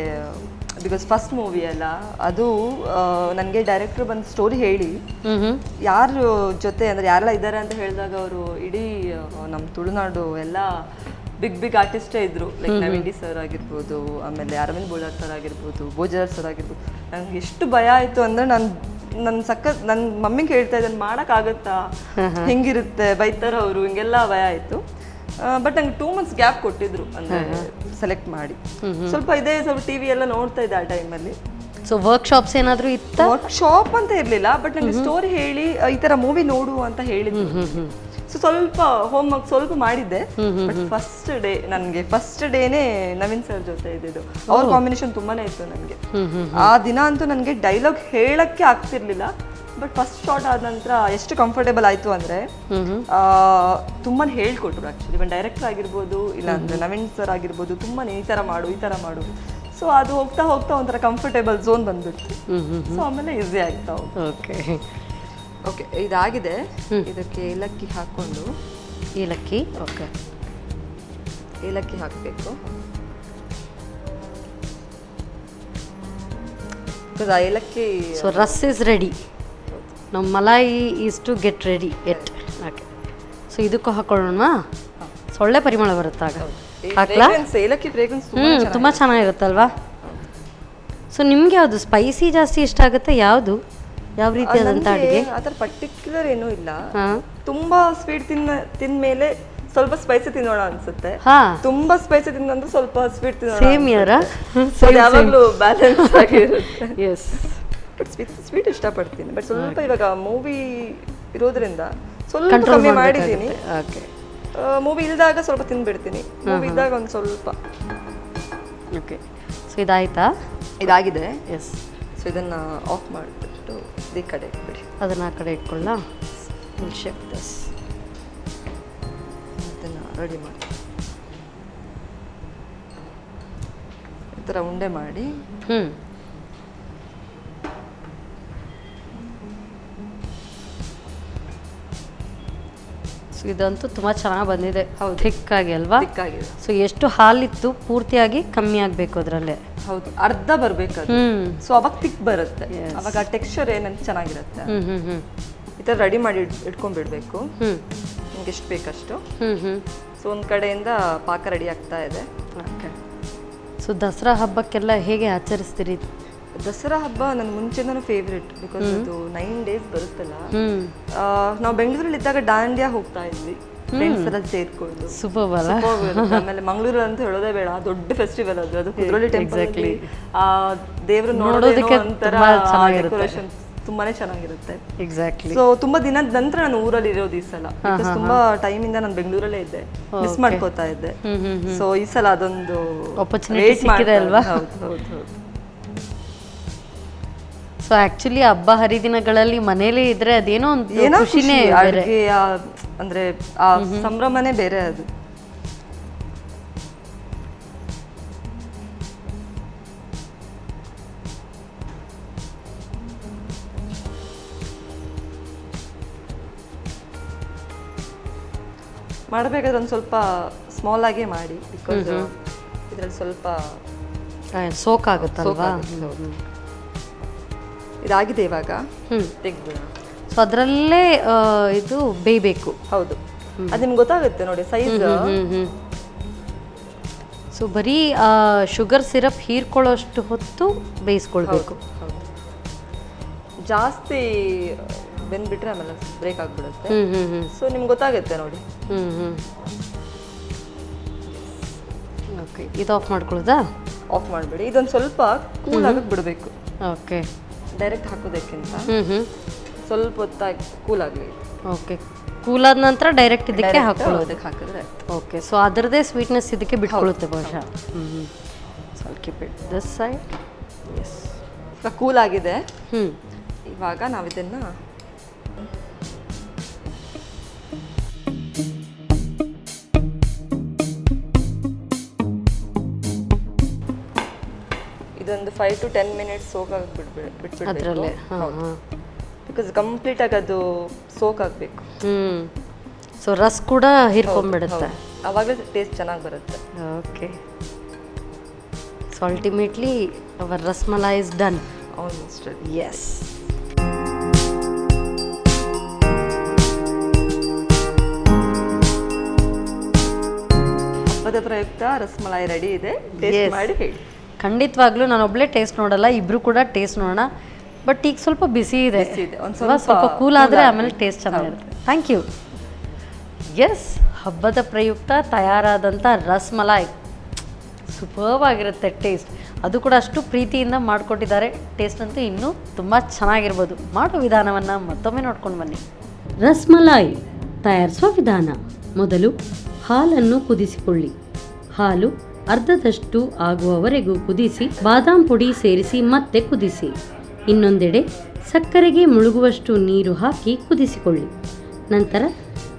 ಬಿಕಾಸ್ ಫಸ್ಟ್ ಮೂವಿ ಅಲ್ಲ ಅದು, ನನಗೆ ಡೈರೆಕ್ಟ್ರು ಬಂದು ಸ್ಟೋರಿ ಹೇಳಿ ಯಾರ ಜೊತೆ ಅಂದರೆ ಯಾರೆಲ್ಲ ಇದ್ದಾರೆ ಅಂತ ಹೇಳಿದಾಗ ಅವರು ಇಡೀ ನಮ್ಮ ತುಳುನಾಡು ಎಲ್ಲ ಬಿಗ್ ಆರ್ಟಿಸ್ಟೇ ಇದ್ದರು. ಲೈಕ್ ನವೀನ್ ಡಿ ಸರ್ ಆಗಿರ್ಬೋದು, ಆಮೇಲೆ ಅರವಿಂದ್ ಬೋಳಾರ್ ಸರ್ ಆಗಿರ್ಬೋದು, ಬೋಜಾರ್ ಸರ್ ಆಗಿರ್ಬೋದು. ನನಗೆ ಎಷ್ಟು ಭಯ ಆಯಿತು ಅಂದರೆ ನನ್ನ ನನ್ನ ಮಮ್ಮಿಗೆ ಹೇಳ್ತಾ ಇದ್ದೆ ಮಾಡೋಕ್ಕಾಗತ್ತಾ, ಹೆಂಗಿರುತ್ತೆ, ಬೈತಾರ ಅವರು, ಹಿಂಗೆಲ್ಲ ಭಯ ಆಯಿತು. ಬಟ್ ನಂಗೆ 2 months ಗ್ಯಾಪ್ ಕೊಟ್ಟಿದ್ರು ಅಂದರೆ ಸೆಲೆಕ್ಟ್ ಮಾಡಿ. ಸ್ವಲ್ಪ ಟಿವಿ ಎಲ್ಲ ನೋಡ್ತಾ ಇದ್ದೆ ಆ ಟೈಮಲ್ಲಿ. ಸೊ ವರ್ಕ್ಶಾಪ್ಸ್ ಏನಾದರೂ ಇತ್ತ? ವರ್ಕ್ಶಾಪ್ ಅಂತ ಇರಲಿಲ್ಲ, ಬಟ್ ನಂಗೆ ಸ್ಟೋರಿ ಹೇಳಿ ಈ ಥರ ಮೂವಿ ನೋಡು ಅಂತ ಹೇಳಿದ್ರು. ಸೊ ಸ್ವಲ್ಪ ಹೋಮ್ ವರ್ಕ್ ಸ್ವಲ್ಪ ಮಾಡಿದ್ದೆ. ಬಟ್ ಫಸ್ಟ್ ಡೇನೇ ನವೀನ್ ಸರ್ ಜೊತೆ ಇದ್ದಿದ್ದು. ಅವ್ರ ಕಾಂಬಿನೇಷನ್ ತುಂಬಾನೇ ಇತ್ತು ನನಗೆ. ಆ ದಿನ ಅಂತೂ ನನಗೆ ಡೈಲಾಗ್ ಹೇಳಕ್ಕೆ ಆಗ್ತಿರ್ಲಿಲ್ಲ. ಬಟ್ ಫಸ್ಟ್ ಶಾರ್ಟ್ ಆದ ನಂತರ ಎಷ್ಟು ಕಂಫರ್ಟೇಬಲ್ ಆಯಿತು ಅಂದರೆ ತುಂಬಾ ಹೇಳ್ಕೊಟ್ರು. ಆ್ಯಕ್ಚುಲಿ ಒಂದು ಡೈರೆಕ್ಟರ್ ಆಗಿರ್ಬೋದು, ಇಲ್ಲ ಅಂದರೆ ನವೀನ್ ಸರ್ ಆಗಿರ್ಬೋದು, ತುಂಬಾ ಈ ಥರ ಮಾಡು. ಸೊ ಅದು ಹೋಗ್ತಾ ಒಂಥರ ಕಂಫರ್ಟೇಬಲ್ ಝೋನ್ ಬಂದ್ಬಿಟ್ಟು. ಸೊ ಆಮೇಲೆ ಈಸಿ ಆಗ್ತಾ ಓಕೆ ಓಕೆ, ಇದಾಗಿದೆ. ಇದಕ್ಕೆ ಏಲಕ್ಕಿ ಹಾಕ್ಕೊಂಡು, ಏಲಕ್ಕಿ, ಓಕೆ, ಏಲಕ್ಕಿ ಹಾಕಬೇಕು. ಬಿಕಾಸ್ ಆ ಏಲಕ್ಕಿ. So ras is ready. ನಮ್ಮ malai is to get ready it. Okay, so ಇದಕ್ಕೂ ಹಾಕೊಳ್ಳೋಣ. ಸೊಳ್ಳೆ ಪರಿಮಳ ಬರುತ್ತಾಗ ಹಾಕ್ಲಾ? ಏಲಕ್ಕಿ ಫ್ರೇಗ್ರೆನ್ಸ್ ತುಂಬ ಚೆನ್ನಾಗಿರುತ್ತಲ್ವಾ? ಸೊ ನಿಮ್ಗೆ ಯಾವುದು ಸ್ಪೈಸಿ ಜಾಸ್ತಿ ಇಷ್ಟ ಆಗುತ್ತೆ? ಯಾವುದು ಯಾವ ರೀತಿಯಾದಂಥ ಅಡುಗೆ? ಆ ಥರ ಪರ್ಟಿಕ್ಯುಲರ್ ಏನೂ ಇಲ್ಲ. ತುಂಬಾ ಸ್ವೀಟ್ ತಿಂದ್ಮೇಲೆ ಸ್ವಲ್ಪ ಸ್ಪೈಸಿ ತಿನ್ನೋಣ ಅನ್ಸುತ್ತೆ. ತುಂಬಾ ಸ್ಪೈಸಿ ತಿಂದ್ರೆ ಸ್ವಲ್ಪ ಸ್ವೀಟ್ ತಿನ್ನೋಣ. ಸೇಮ್ ಇಯರ್, ಯಾವಾಗಲೂ ಬ್ಯಾಲೆನ್ಸ್ ಆಗಿರುತ್ತೆ. ಎಸ್, ಬಟ್ ಸ್ವೀಟ್ ಇಷ್ಟಪಡ್ತೀನಿ. ಬಟ್ ಸ್ವಲ್ಪ ಇವಾಗ ಮೂವಿ ಇರೋದ್ರಿಂದ ಸ್ವಲ್ಪ ಕಮ್ಮಿ ಮಾಡಿದ್ದೀನಿ. ಓಕೆ, ಮೂವಿ ಇಲ್ದಾಗ ಸ್ವಲ್ಪ ತಿಂದ್ಬಿಡ್ತೀನಿ, ಮೂವಿ ಇದ್ದಾಗ ಒಂದು ಸ್ವಲ್ಪ. ಓಕೆ, ಸೊ ಇದಾಯ್ತಾ? ಇದಾಗಿದೆ. ಎಸ್. ಸೊ ಇದನ್ನು ಆಫ್ ಮಾಡಿಬಿಟ್ಟು ಈ ಕಡೆ ಇಟ್ಬಿಡಿ. ಅದನ್ನು ಆ ಕಡೆ ಇಟ್ಕೊಳ್ಳ. Shape this. ಇದನ್ನು ರೆಡಿ ಮಾಡಿ ಈ ಥರ ಉಂಡೆ ಮಾಡಿ. ಸೊ ಇದಂತೂ ತುಂಬ ಚೆನ್ನಾಗಿ ಬಂದಿದೆ. ಹೌದು, ಥಿಕ್ಕಾಗಿ ಅಲ್ವಾ? ಥಿಕ್ಕಾಗಿದೆ. ಸೊ ಎಷ್ಟು ಹಾಲಿತ್ತು ಪೂರ್ತಿಯಾಗಿ ಕಮ್ಮಿ ಆಗಬೇಕು ಅದರಲ್ಲೇ. ಹೌದು, ಅರ್ಧ ಬರಬೇಕು. ಸೊ ಅವಾಗ ತಿಕ್ ಬರುತ್ತೆ, ಅವಾಗ ಆ ಟೆಕ್ಸ್ಚರ್ ಏನಂತ ಚೆನ್ನಾಗಿರುತ್ತೆ. ಈ ಥರ ರೆಡಿ ಮಾಡಿ ಇಟ್ಕೊಂಡ್ಬಿಡ್ಬೇಕು. ನಿಮ್ಗೆ ಎಷ್ಟು ಬೇಕಷ್ಟು. ಸೊ ಒಂದು ಕಡೆಯಿಂದ ಪಾಕ ರೆಡಿ ಆಗ್ತಾ ಇದೆ. ಓಕೆ, ಸೊ ದಸರಾ ಹಬ್ಬಕ್ಕೆಲ್ಲ ಹೇಗೆ ಆಚರಿಸ್ತೀರಿ? ದಸರಾ ಹಬ್ಬ ನನ್ನ ಮುಂಚೆನೂ ಫೇವ್ರೆಟ್. ಬಿಕಾಸ್ ಅದು 9 days ಬರುತ್ತಲ್ಲ. ನಾವು ಬೆಂಗಳೂರಲ್ಲಿ ಇದ್ದಾಗ ದಾಂಡ್ಯಾ ಹೋಗ್ತಾ ಇದ್ವಿ. ಫ್ರೆಂಡ್ಸ್ ಎಲ್ಲ ಸೇರ್ಕೊಂಡು ಸೂಪರ್ ಅಲ್ಲ. ಆಮೇಲೆ ಮಂಗಳೂರು ಅಂತ ಹೇಳೋದೇ ಬೇಡ, ದೊಡ್ಡ ಫೆಸ್ಟಿವಲ್ ಅದು ಕುದ್ರೋಳಿ ಟೆಂಪಲ್. ಆ ದೇವ್ರು ನೋಡೋದಕ್ಕೆ ಒಂಥರ ಡೆಕೋರೇಷನ್ ತುಂಬಾನೇ ಚೆನ್ನಾಗಿರುತ್ತೆ. ಎಕ್ಸಾಕ್ಟ್ಲಿ. ಸೊ ತುಂಬಾ ದಿನದ ನಂತರ ನಾನು ಊರಲ್ಲಿ ಇರೋದು ಈ ಸಲ, ಬಿಕಾಸ್ ತುಂಬಾ ಟೈಮ್ ಇಂದ ನಾನು ಬೆಂಗಳೂರಲ್ಲೇ ಇದ್ದೆ, ಮಿಸ್ ಮಾಡ್ಕೋತಾ ಇದ್ದೆ. ಸೊ ಈ ಸಲ ಅದೊಂದು ಆಪರ್ಚುನಿಟಿ ಸಿಕ್ಕಿದೆ ಅಲ್ವಾ? ಹೌದು ಹೌದು ಹೌದು. ಸೊ ಆಕ್ಚುಲಿ ಹಬ್ಬ ಹರಿದಿನಗಳಲ್ಲಿ ಮನೇಲೇ ಇದ್ರೆ ಅದೇನೋ ಒಂದು ಏನೋ ಖುಷಿನೇ ಖುಷಿ, ಬೇರೆ. ಅಡ್ಗೆ ಅಂದ್ರೆ ಆ ಸಂಭ್ರಮನೇ ಬೇರೆ ಅದು. ಮಾಡಬೇಕಾದ್ರೆ ಒಂದು ಸ್ವಲ್ಪ ಸ್ಮಾಲ್ ಆಗೇ ಮಾಡಿ, ಬಿಕಾಸ್ ಇದ್ರಲ್ಲಿ ಸ್ವಲ್ಪ ಸೋಕ್ ಆಗುತ್ತಲ್ವಾ? ಇದಾಗಿದೆ ಇವಾಗ ತೆಗ್ದು. ಸೊ ಅದರಲ್ಲೇ ಇದು ಬೇಯಬೇಕು. ಹೌದು, ಅದು ನಿಮ್ಗೆ ಗೊತ್ತಾಗುತ್ತೆ ನೋಡಿ ಸೈಜ್. ಸೊ ಬರೀ ಶುಗರ್ ಸಿರಪ್ ಹೀರ್ಕೊಳ್ಳೋಷ್ಟು ಹೊತ್ತು ಬೇಯಿಸ್ಕೊಳ್ಬೇಕು. ಜಾಸ್ತಿ ಬೆಂದ್ಬಿಟ್ರೆ ಆಮೇಲೆ ಬ್ರೇಕ್ ಆಗ್ಬಿಡುತ್ತೆ. ಸೊ ನಿಮ್ಗೆ ಗೊತ್ತಾಗುತ್ತೆ ನೋಡಿ. ಓಕೆ, ಇದು ಆಫ್ ಮಾಡ್ಕೊಳ್ಳೋದಾ? ಆಫ್ ಮಾಡಬೇಡಿ, ಇದೊಂದು ಸ್ವಲ್ಪ ಕೂಲ್ ಆಗಕ್ಕೆ ಬಿಡಬೇಕು. ಓಕೆ, ಡೈರೆಕ್ಟ್ ಹಾಕೋದಕ್ಕಿಂತ ಸ್ವಲ್ಪ ಹೊತ್ತಾಗಿ ಕೂಲ್ ಆಗಲಿ. ಓಕೆ, ಕೂಲ್ ಆದ ನಂತರ ಡೈರೆಕ್ಟ್ ಇದಕ್ಕೆ ಹಾಕೊಳ್ಳೋದು. ಹಾಕಿದ್ರೆ ಓಕೆ, ಸೊ ಅದರದೇ ಸ್ವೀಟ್ನೆಸ್ ಇದಕ್ಕೆ ಬಿಟ್ಕೊಳ್ಳುತ್ತೆ ಬಹುಶಃ. So keep it this side. Yes, ಈಗ ಕೂಲ್ ಆಗಿದೆ. ಹ್ಞೂ, ಇವಾಗ ನಾವು ಇದನ್ನ ಇದೊಂದು 5 to 10 ಮಿನಿಟ್ಸ್ ಸೋಕ್ ಆಗಿ ಬಿಟ್ಬಿಡ್ಬೇಕು ಅದರಲ್ಲೇ. ಬಿಕಾಸ್ ಕಂಪ್ಲೀಟ್ ಆಗಿ ಅದು ಸೋಕ್ ಆಗಬೇಕು. ಸೊ ರಸ್ ಕೂಡ ಹೀರ್ಕೊಂಡ್ಬಿಡುತ್ತೆ, ಆವಾಗಲೇ ಟೇಸ್ಟ್ ಚೆನ್ನಾಗಿ ಬರುತ್ತೆ. Okay, so ultimately our rasmalai is done almost. Yes. ಹಬ್ಬದ ಪ್ರಯುಕ್ತ ರಸಮಲೈ ರೆಡಿ ಇದೆ, ಟೇಸ್ಟ್ ಮಾಡಿ ಹೇಳಿ. ಖಂಡಿತವಾಗ್ಲೂ ನಾನು ಒಬ್ಳೆ ಟೇಸ್ಟ್ ನೋಡಲ್ಲ, ಇಬ್ರು ಕೂಡ ಟೇಸ್ಟ್ ನೋಡೋಣ. ಬಟ್ ಈಗ ಸ್ವಲ್ಪ ಬಿಸಿ ಇದೆ, ಸ್ವಲ್ಪ ಕೂಲ್ ಆದರೆ ಆಮೇಲೆ ಟೇಸ್ಟ್ ಚೆನ್ನಾಗಿರುತ್ತೆ. Thank you. ಎಸ್, ಹಬ್ಬದ ಪ್ರಯುಕ್ತ ತಯಾರಾದಂಥ ರಸಮಲೈ ಸೂಪರ್ಬ್ ಆಗಿರುತ್ತೆ ಟೇಸ್ಟ್. ಅದು ಕೂಡ ಅಷ್ಟು ಪ್ರೀತಿಯಿಂದ ಮಾಡಿಕೊಟ್ಟಿದ್ದಾರೆ. ಟೇಸ್ಟ್ ಅಂತೂ ಇನ್ನೂ ತುಂಬ ಚೆನ್ನಾಗಿರ್ಬೋದು. ಮಾಡೋ ವಿಧಾನವನ್ನು ಮತ್ತೊಮ್ಮೆ ನೋಡ್ಕೊಂಡು ಬನ್ನಿ. ರಸಮಲೈ ತಯಾರಿಸುವ ವಿಧಾನ: ಮೊದಲು ಹಾಲನ್ನು ಕುದಿಸಿಕೊಳ್ಳಿ. ಹಾಲು ಅರ್ಧದಷ್ಟು ಆಗುವವರೆಗೂ ಕುದಿಸಿ ಬಾದಾಮ್ ಪುಡಿ ಸೇರಿಸಿ ಮತ್ತೆ ಕುದಿಸಿ. ಇನ್ನೊಂದೆಡೆ ಸಕ್ಕರೆಗೆ ಮುಳುಗುವಷ್ಟು ನೀರು ಹಾಕಿ ಕುದಿಸಿಕೊಳ್ಳಿ. ನಂತರ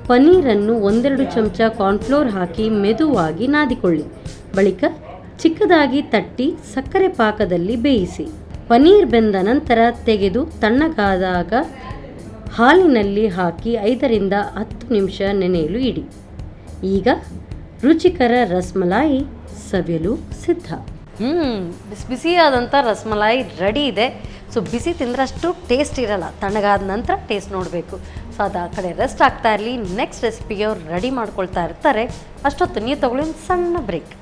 ಪನ್ನೀರನ್ನು 1-2 ಚಮಚ ಕಾರ್ನ್ಫ್ಲೋರ್ ಹಾಕಿ ಮೆದುವಾಗಿ ನಾದಿಕೊಳ್ಳಿ. ಬಳಿಕ ಚಿಕ್ಕದಾಗಿ ತಟ್ಟಿ ಸಕ್ಕರೆ ಪಾಕದಲ್ಲಿ ಬೇಯಿಸಿ. ಪನ್ನೀರ್ ಬೆಂದ ನಂತರ ತೆಗೆದು ತಣ್ಣಗಾದಾಗ ಹಾಲಿನಲ್ಲಿ ಹಾಕಿ 5ರಿಂದ 10 ನಿಮಿಷ ನೆನೆಯಲು ಇಡಿ. ಈಗ ರುಚಿಕರ ರಸಮಲೈ ಸವಿಯಲು ಸಿದ್ಧ. ಬಿಸಿ ಬಿಸಿಯಾದಂಥ ರಸಮಲೈ ರೆಡಿ ಇದೆ. ಸೊ ಬಿಸಿ ತಿಂದರೆ ಅಷ್ಟು ಟೇಸ್ಟ್ ಇರಲ್ಲ, ತಣ್ಣಗಾದ ನಂತರ ಟೇಸ್ಟ್ ನೋಡಬೇಕು. ಸೊ ಅದು ಆ ಕಡೆ ರೆಸ್ಟ್ ಆಗ್ತಾ ಇರಲಿ. ನೆಕ್ಸ್ಟ್ ರೆಸಿಪಿಗೆ ಅವ್ರು ರೆಡಿ ಮಾಡ್ಕೊಳ್ತಾ ಇರ್ತಾರೆ. ಅಷ್ಟೊತ್ತು ನೀವು ತಗೊಳ್ಳಿ ಒಂದು ಸಣ್ಣ ಬ್ರೇಕ್.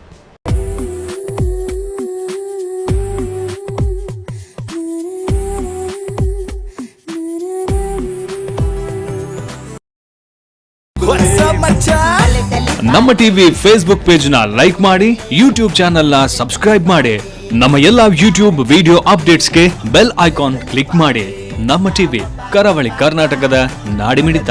ನಮ್ಮ ಟಿವಿ ಫೇಸ್ಬುಕ್ ಪೇಜ್ ನ ಲೈಕ್ ಮಾಡಿ, ಯೂಟ್ಯೂಬ್ ಚಾನೆಲ್ ನ ಸಬ್ಸ್ಕ್ರೈಬ್ ಮಾಡಿ. ನಮ್ಮ ಎಲ್ಲಾ ಯೂಟ್ಯೂಬ್ ವಿಡಿಯೋ ಅಪ್ಡೇಟ್ಸ್ಗೆ ಬೆಲ್ ಐಕಾನ್ ಕ್ಲಿಕ್ ಮಾಡಿ. ನಮ್ಮ ಟಿವಿ ಕರಾವಳಿ ಕರ್ನಾಟಕದ ನಾಡಿಮಿಡಿತ.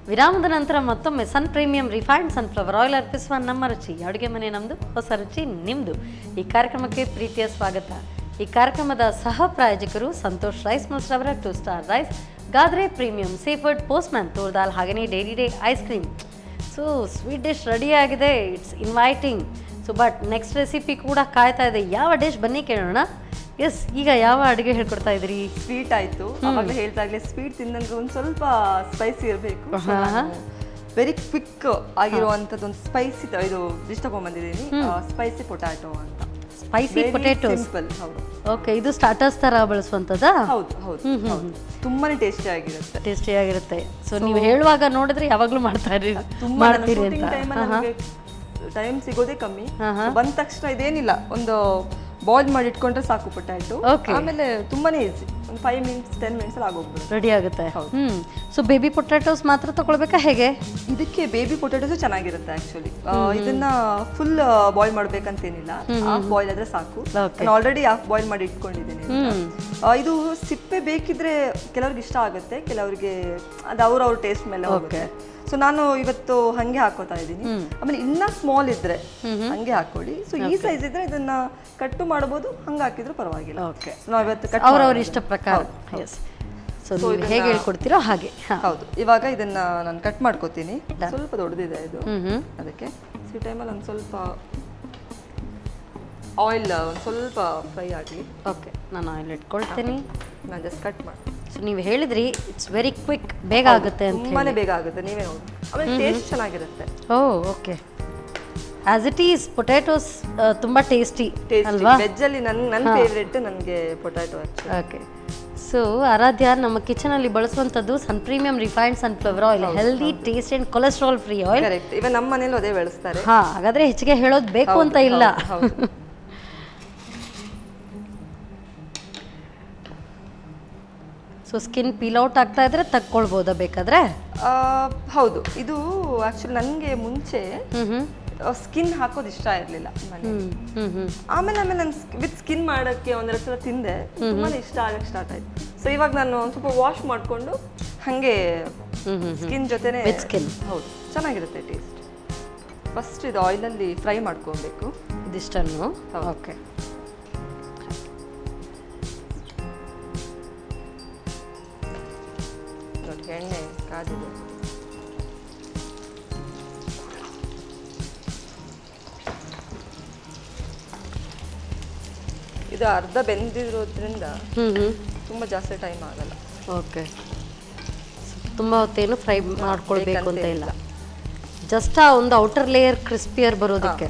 ವಿರಾಮದ ನಂತರ ಮತ್ತೊಮ್ಮೆ Sun premium refined sunflower oil ಅರ್ಪಿಸುವ ನಮ್ಮ ರುಚಿ ಅಡುಗೆ ಮನೆ ನಮ್ಮದು, ಹೊಸ ರುಚಿ ನಿಮ್ಮದು. ಈ ಕಾರ್ಯಕ್ರಮಕ್ಕೆ ಪ್ರೀತಿಯ ಸ್ವಾಗತ. ಈ ಕಾರ್ಯಕ್ರಮದ ಸಹ ಪ್ರಾಯೋಜಕರು ಸಂತೋಷ್ ರೈಸ್ ಮಿಲ್ಸ್ ರವರ 2 star rice, Gadre premium seafood, Postman toor dal, ಹಾಗೆಯೇ Dairy day ice cream. So sweet dish ready ಆಗಿದೆ, it's inviting. So but next recipe ಕೂಡ ಕಾಯ್ತಾ ಇದೆ. ಯಾವ ಡಿಶ್ ಬನ್ನಿ ಕೇಳೋಣ. ಎಸ್, ಈಗ ಯಾವ ಅಡುಗೆ ಹೇಳ್ಕೊಡ್ತಾ ಇದ್ರಿ? ಸ್ವೀಟ್ ಆಯ್ತು, ಅವಾಗ ಹೇಳ್ತಾಗ್ಲೇ ಸ್ವೀಟ್ ತಿಂದಂಗೆ ಒಂದು ಸ್ವಲ್ಪ ಸ್ಪೈಸಿ ಇರಬೇಕು. ವೆರಿ ಕ್ವಿಕ್ ಆಗಿರುವಂಥದ್ದು ಒಂದು ಸ್ಪೈಸಿ ಇದು ಡಿಶ್ ತಗೊಂಡ್ಬಂದಿದ್ದೀನಿ, ಸ್ಪೈಸಿ ಪೊಟ್ಯಾಟೊ ಅಂತ. Spicy potatoes. ಸಿಂಪಲ್. ಹೌದು ಓಕೆ, ಇದು ಸ್ಟಾರ್ಟರ್ಸ್ ಥರ ಬಳಸುವಂಥದ್ದಾ? ಹೌದು ಹೌದು ಹೌದು. ತುಂಬಾನೇ ಟೇಸ್ಟಿ ಆಗಿರುತ್ತೆ. ಟೇಸ್ಟಿಯಾಗಿರುತ್ತೆ. ಸೊ ನೀವು ಹೇಳುವಾಗ ನೋಡಿದ್ರೆ ಯಾವಾಗಲೂ ಮಾಡ್ತೀರಿ ಅಂತ. ಟೈಮ್ ಸಿಗೋದೇ ಕಮ್ಮಿ. ಬಂದ ತಕ್ಷಣ ಇದೇನಿಲ್ಲ, ಒಂದು ಬಾಯ್ಲ್ ಮಾಡಿ ಇಟ್ಕೊಂಡ್ರೆ ಸಾಕು ಪೊಟ್ಯಾಟೊ. ಆಮೇಲೆ ತುಂಬಾನೇ ಈಸಿ, ಒಂದು 5 ಮಿನಿಟ್ಸ್ 10 ಮಿನಿಟ್ಸ್ ಅಲ್ಲಿ ಆಗೋಗ್ಬಿಡುತ್ತೆ, ರೆಡಿ ಆಗುತ್ತೆ. ಸೊ ಬೇಬಿ ಪೊಟ್ಯಾಟೋಸ್ ಮಾತ್ರ ತಗೊಳ್ಬೇಕಾ ಹೇಗೆ? ಇದಕ್ಕೆ ಬೇಬಿ ಪೊಟ್ಯಾಟೋಸ್ ಚೆನ್ನಾಗಿರುತ್ತೆ ಆಕ್ಚುಲಿ. ಇದನ್ನ ಫುಲ್ ಬಾಯ್ಲ್ ಮಾಡ್ಬೇಕಂತೇನಿಲ್ಲ, ಹಾಫ್ ಬಾಯ್ಲ್ ಆದ್ರೆ ಸಾಕು. ನಾನು ಆಲ್ರೆಡಿ ಹಾಫ್ ಬಾಯ್ಲ್ ಮಾಡಿ ಇಟ್ಕೊಂಡಿದ್ದೀನಿ. ಇದು ಸಿಪ್ಪೆ ಬೇಕಿದ್ರೆ ಕೆಲವ್ರಿಗೆ ಇಷ್ಟ ಆಗುತ್ತೆ, ಕೆಲವರಿಗೆ ಅದು ಅವ್ರ ಟೇಸ್ಟ್ ಮೇಲೆ ಹೋಗುತ್ತೆ. ಸೊ ನಾನು ಇವತ್ತು ಹಂಗೆ ಹಾಕೋತಾ ಇದ್ದೀನಿ. ಆಮೇಲೆ ಇನ್ನ ಸ್ಮಾಲ್ ಇದ್ರೆ ಹಂಗೆ ಹಾಕೊಳ್ಳಿ. ಸೊ ಈ ಸೈಜ್ ಇದ್ರೆ ಇದನ್ನ ಕಟ್ಟು ಮಾಡಬಹುದು, ಹಂಗೆ ಹಾಕಿದ್ರು ಪರವಾಗಿಲ್ಲ. ಓಕೆ, ನಾವು ಇವತ್ತು ಅವ್ರವ್ರ ಇಷ್ಟ ಪ್ರಕಾರ. ಸೊ ನೀವು ಹೇಗೆ ಹೇಳ್ಕೊಡ್ತೀರೋ ಹಾಗೆ. ಹೌದು, ಇವಾಗ ಇದನ್ನ ನಾನು ಕಟ್ ಮಾಡ್ಕೋತೀನಿ. ಸ್ವಲ್ಪ ದೊಡ್ಡದಿದೆ ಇದು, ಅದಕ್ಕೆ ಈ ಟೈಮಲ್ಲಿ ಒಂದು ಸ್ವಲ್ಪ ಆಯಿಲ್ ಒಂದು ಸ್ವಲ್ಪ ಫ್ರೈ ಆಗಲಿ. ಓಕೆ, ನಾನು ಆಯಿಲ್ ಇಟ್ಕೊಳ್ತೀನಿ. ನಾನು ಜಸ್ಟ್ ಕಟ್ ಮಾಡ್ತೀನಿ. ಸೊ ನೀವು ಹೇಳಿದ್ರಿ ಇಟ್ಸ್ ವೆರಿ ಕ್ವಿಕ್, ಬೇಗ ಆಗುತ್ತೆ ಅಂತ. ತುಂಬಾನೇ ಬೇಗ ಆಗುತ್ತೆ, ನೀವೇ ನೋಡಿ. ಆಮೇಲೆ ಟೇಸ್ಟ್ ಚೆನ್ನಾಗಿರುತ್ತೆ. Okay, as it is potatoes ತುಂಬಾ ಟೇಸ್ಟಿ ಅಲ್ವಾ? ವೆಜ್ ಅಲ್ಲಿ ನನ್ನ ಫೇವರೇಟ್ ನನಗೆ ಪೊಟ್ಯಾಟೊ. ಓಕೆ, ಸೊ ಆರಾಧ್ಯ, ನಮ್ಮ ಕಿಚನ್ ಅಲ್ಲಿ ಬಳಸುವಂತದ್ದು Sun premium refined sunflower oil, healthy, taste and cholesterol free oil. Correct, even ನಮ್ಮ ಮನೇಲಿ ಅದೇ ಬಳಸ್ತಾರೆ. ಹಾಗಾದ್ರೆ ಹೆಚ್ಚಿಗೆ ಹೇಳೋದು ಬೇಕು ಅಂತ ಇಲ್ಲ. ಸೊ ಸ್ಕಿನ್ ಪೀಲ್ ಔಟ್ ಆಗ್ತಾ ಇದ್ರೆ ತಕ್ಕೊಳ್ಬೋದಾ ಬೇಕಾದ್ರೆ? ಹೌದು, ಇದು ಆಕ್ಚುಲಿ ನನಗೆ ಮುಂಚೆ ಸ್ಕಿನ್ ಹಾಕೋದು ಇಷ್ಟ ಇರಲಿಲ್ಲ ಮನೇಲಿ. ಆಮೇಲೆ ನಾನು ವಿತ್ ಸ್ಕಿನ್ ಮಾಡೋಕ್ಕೆ ಒಂದೆರಡು ಸಲ ತಿಂದೆ, ತುಂಬಾನೇ ಇಷ್ಟ ಆಗಕ್ಕೆ ಸ್ಟಾರ್ಟ್ ಆಯ್ತು. ಸೊ ಇವಾಗ ನಾನು ಒಂದು ಸ್ವಲ್ಪ ವಾಶ್ ಮಾಡಿಕೊಂಡು ಹಾಗೆ ಸ್ಕಿನ್ ಜೊತೆನೆ. ಹೌದು, ಚೆನ್ನಾಗಿರುತ್ತೆ ಟೇಸ್ಟ್. ಫಸ್ಟ್ ಇದು ಆಯಿಲಲ್ಲಿ ಫ್ರೈ ಮಾಡ್ಕೊಬೇಕು ಇದಿಷ್ಟನ್ನು. ಓಕೆ, ಎಣ್ಣೆ ಕಾದಿದೆ. ಇದು ಅರ್ಧ ಬೆಂದಿರೋದ್ರಿಂದ ತುಂಬ ಜಾಸ್ತಿ ಟೈಮ್ ಆಗಲ್ಲ. ಓಕೆ, ತುಂಬ ಹೊತ್ತೇನು ಫ್ರೈ ಮಾಡ್ಕೊಳ್ಬೇಕು ಅಂತ ಇಲ್ಲ, ಜಸ್ಟ್ ಆ ಒಂದು ಔಟರ್ ಲೇಯರ್ ಕ್ರಿಸ್ಪಿಯರ್ ಬರೋದಕ್ಕೆ.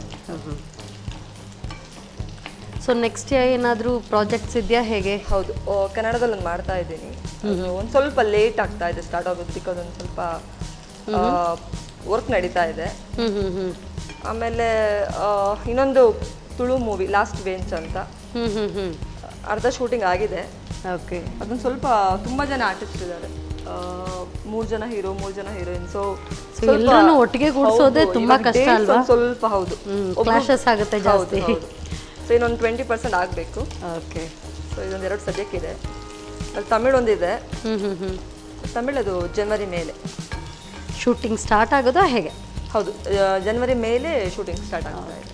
ಸೊ ನೆಕ್ಸ್ಟ್ ಏನಾದರೂ ಪ್ರಾಜೆಕ್ಟ್ಸ್ ಇದೆಯಾ ಹೇಗೆ? ಹೌದು, ಕನ್ನಡದಲ್ಲಿ ಒಂದು ಮಾಡ್ತಾ ಇದ್ದೀನಿ. ಒಂದು ಸ್ವಲ್ಪ ಲೇಟ್ ಆಗ್ತಾ ಇದೆ ಸ್ಟಾರ್ಟ್ ಆಗೋದು, ಬಿಕಾಸ್ ಒಂದು ಸ್ವಲ್ಪ ವರ್ಕ್ ನಡೀತಾ ಇದೆ. ಆಮೇಲೆ ಇನ್ನೊಂದು ತುಳು ಮೂವಿ ಲಾಸ್ಟ್ ಬೆಂಚ್ ಅಂತ, ಅರ್ಧ ಶೂಟಿಂಗ್ ಆಗಿದೆ. ಓಕೆ, ಅದೊಂದು ಸ್ವಲ್ಪ ತುಂಬ ಜನ ಆರ್ಟಿಸ್ಟ್ ಇದ್ದಾರೆ, 3 ಜನ ಹೀರೋ 3 ಜನ ಹೀರೋಯಿನ್. ಸೊ ಎಲ್ಲರೂ ಒಟ್ಟಿಗೆ ಕೂಡಿಸೋದೇ ತುಂಬಾ ಕಷ್ಟ ಅಲ್ವಾ? ಸ್ವಲ್ಪ ಹೌದು, ಕ್ಲಾಶಸ್ ಆಗುತ್ತೆ ಜಾಸ್ತಿ. ಸೊ ಇನ್ನೊಂದು 20% ಆಗಬೇಕು. ಓಕೆ, ಸೊ ಇದೊಂದು 2 ಸಬ್ಜೆಕ್ಟ್ ಇದೆ. ಅಲ್ಲಿ ತಮಿಳ್ ಒಂದಿದೆ. ತಮಿಳ್ ಅದು ಜನವರಿ ಮೇಲೆ ಶೂಟಿಂಗ್ ಸ್ಟಾರ್ಟ್ ಆಗೋದು ಹೇಗೆ? ಹೌದು, ಜನವರಿ ಮೇಲೆ ಶೂಟಿಂಗ್ ಸ್ಟಾರ್ಟ್ ಆಗ್ತಾ ಇದೆ.